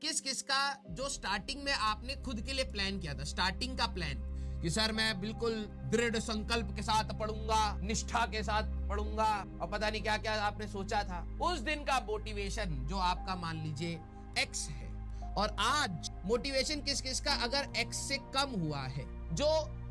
किस किस का जो स्टार्टिंग में आपने खुद के लिए प्लान किया था, स्टार्टिंग का प्लान कि सर मैं बिल्कुल दृढ़ संकल्प के साथ पढ़ूंगा, निष्ठा के साथ पढ़ूंगा, और पता नहीं क्या क्या आपने सोचा था, उस दिन का मोटिवेशन जो आपका मान लीजिए एक्स है, और आज मोटिवेशन किस किस का अगर एक्स से कम हुआ है, जो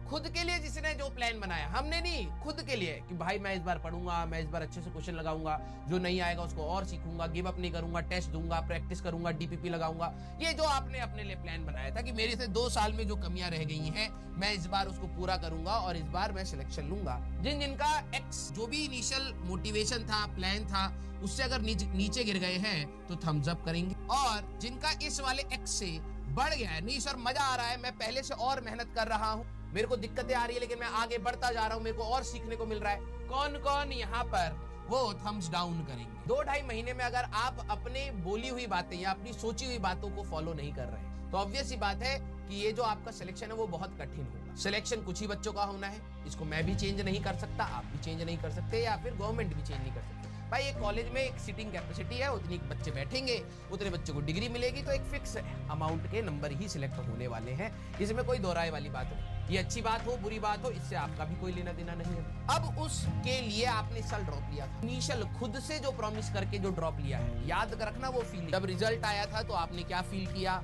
खुद के लिए जिसने जो प्लान बनाया, हमने नहीं, खुद के लिए कि भाई मैं इस बार पढ़ूंगा, मैं इस बार अच्छे से क्वेश्चन लगाऊंगा, जो नहीं आएगा उसको और सीखूंगा, गिव अप नहीं करूंगा, टेस्ट दूंगा, प्रैक्टिस करूंगा, डीपीपी लगाऊंगा। ये जो आपने अपने लिए प्लान बनाया था कि मेरे से 2 साल में जो कमियां रह गई हैं मैं इस बार उसको पूरा करूंगा और इस बार मैं सिलेक्शन लूंगा। जिनका एक्स जो भी इनिशियल मोटिवेशन था, प्लान था, उससे अगर नीचे गिर गए हैं तो थम्स अप करेंगे, और जिनका इस वाले एक्स से बढ़ गया है, नहीं सर मजा आ रहा है, मैं पहले से और मेहनत कर रहा हूं, मेरे को दिक्कतें आ रही है लेकिन मैं आगे बढ़ता जा रहा हूं, मेरे को और सीखने को मिल रहा है, कौन कौन यहाँ पर वो थम्स डाउन करेंगे। 2-2.5 महीने में अगर आप अपने बोली हुई बातें या अपनी सोची हुई बातों को फॉलो नहीं कर रहे तो ऑब्वियस सी बात है कि ये जो आपका सिलेक्शन है वो बहुत कठिन होगा। सिलेक्शन कुछ ही बच्चों का होना है, इसको मैं भी चेंज नहीं कर सकता, आप भी चेंज नहीं कर सकते, या फिर गवर्नमेंट भी चेंज नहीं कर सकते। भाई एक कॉलेज में एक सीटिंग कैपेसिटी है, उतनी बच्चे बैठेंगे, उतने बच्चों को डिग्री मिलेगी, तो एक फिक्स अमाउंट के नंबर ही सिलेक्ट होने वाले हैं, इसमें कोई दोहराए वाली बात नहीं। ये अच्छी बात हो बुरी बात हो, इससे आपका भी कोई लेना देना नहीं है। अब उसके लिए आपने साल ड्रॉप लिया था, इनिशियल खुद से जो प्रॉमिस करके जो ड्रॉप लिया है, याद रखना वो फील, जब रिजल्ट आया था तो आपने क्या फील किया,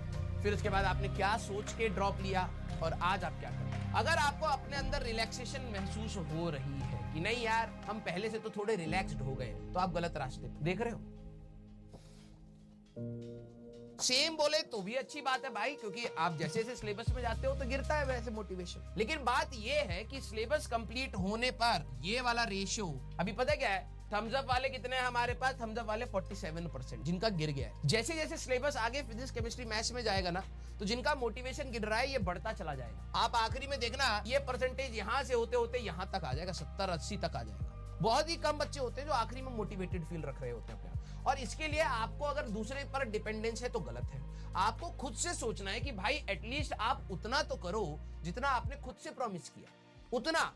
फिर उसके बाद आपने क्या सोच के ड्रॉप लिया, और आज आप क्या करें। अगर आपको अपने अंदर रिलैक्सेशन महसूस हो रही है कि नहीं यार हम पहले से तो थोड़े रिलैक्स्ड हो गए, तो आप गलत रास्ते देख रहे हो। सेम बोले तो भी अच्छी बात है भाई, क्योंकि आप जैसे जैसे सिलेबस में जाते हो तो गिरता है वैसे मोटिवेशन। लेकिन बात यह है कि सिलेबस कंप्लीट होने पर ये वाला रेशियो अभी पता क्या है, थम्स अप वाले कितने हैं हमारे पास, थम्स अप वाले 47% जिनका गिर गया है। जैसे जैसे सिलेबस आगे फिजिक्स केमिस्ट्री मैथ्स में जाएगा ना, तो जिनका मोटिवेशन गिर रहा है ये बढ़ता चला जाएगा। आप आखिरी में देखना ये परसेंटेज यहां से होते होते यहां तक आ जाएगा, 70-80 तक आ जाएगा। बहुत ही कम बच्चे होते हैं जो आखिरी में मोटिवेटेड फील रख रहे होते हैं अपने, और इसके लिए आपको अगर दूसरे पर डिपेंडेंस है तो गलत है। आपको खुद से सोचना है कि भाई एटलीस्ट आप उतना तो करो जितना आपने खुद से प्रॉमिस किया, उतना।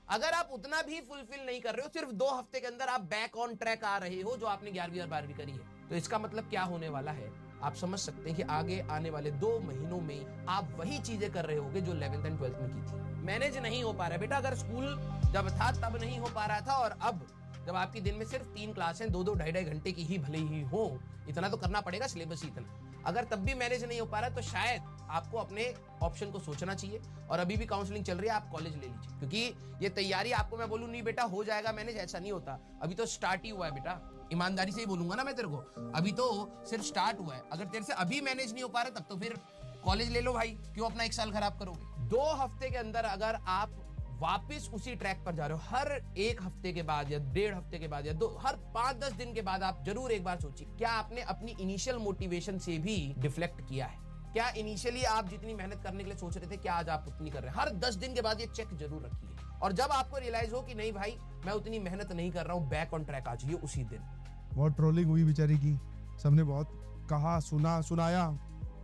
अगर आप उतना भी फुलफिल नहीं कर रहे हो, सिर्फ 2 हफ्ते के अंदर आप बैक ऑन ट्रैक आ रहे हो जो आपने 11वीं और 12वीं करी है, तो इसका मतलब क्या होने वाला है आप समझ सकते हैं कि आगे आने वाले 2 महीनों में आप वही चीजें कर रहे होगे जो 11th एंड 12th में की थी। मैनेज नहीं हो पा रहा है बेटा, अगर स्कूल जब था तब नहीं हो पा रहा था, और अब जब आपकी दिन में सिर्फ 3 क्लासें 2-2 ढाई-ढाई घंटे की ही भले ही हो, इतना तो करना पड़ेगा, सिलेबस ही इतना। अगर तब भी मैनेज नहीं हो पा रहा तो शायद आपको अपने ऑप्शन को सोचना चाहिए, और अभी भी काउंसलिंग चल रही है, आप कॉलेज ले लीजिए, क्योंकि ये तैयारी आपको मैं बोलूं नहीं बेटा हो जाएगा मैनेज, ऐसा नहीं होता, अभी तो स्टार्ट ही हुआ है बेटा, ईमानदारी से ही बोलूंगा ना मैं तेरे को, अभी तो सिर्फ स्टार्ट हुआ है। अगर तेरे से अभी मैनेज नहीं हो पा रहा तब तो फिर कॉलेज ले लो भाई, क्यों अपना 1 साल खराब करोगे। 2 हफ्ते के अंदर अगर आप वापस उसी ट्रैक पर जा रहे हो, हर 1 हफ्ते के बाद या 1.5 हफ्ते के बाद या हर 5-10 दिन के बाद आप जरूर एक बार सोचिए, क्या आपने अपनी इनिशियल मोटिवेशन से भी डिफ्लेक्ट किया है, क्या इनिशियली आप जितनी मेहनत करने के लिए सोच रहे थे क्या आज आप उतनी कर रहे हैं। हर 10 दिन के बाद ये चेक जरूर रखिए, और जब आपको रियलाइज हो कि नहीं भाई मैं उतनी मेहनत नहीं कर रहा हूं, बैक ऑन ट्रैक आ जाइए उसी दिन। बहुत ट्रोलिंग हुई बेचारी की, सबने बहुत कहा, सुनाया,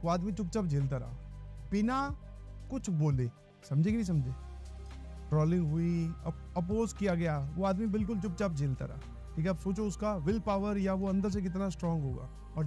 वो आदमी चुपचाप झेलता रहा बिना कुछ बोले, समझे कि नहीं समझे। ट्रोलिंग हुई, अपोज किया गया, वो आदमी बिल्कुल चुपचाप झेलता रहा। ठीक है, अब सोचो उसका विल पावर या वो अंदर से कितना स्ट्रांग होगा। और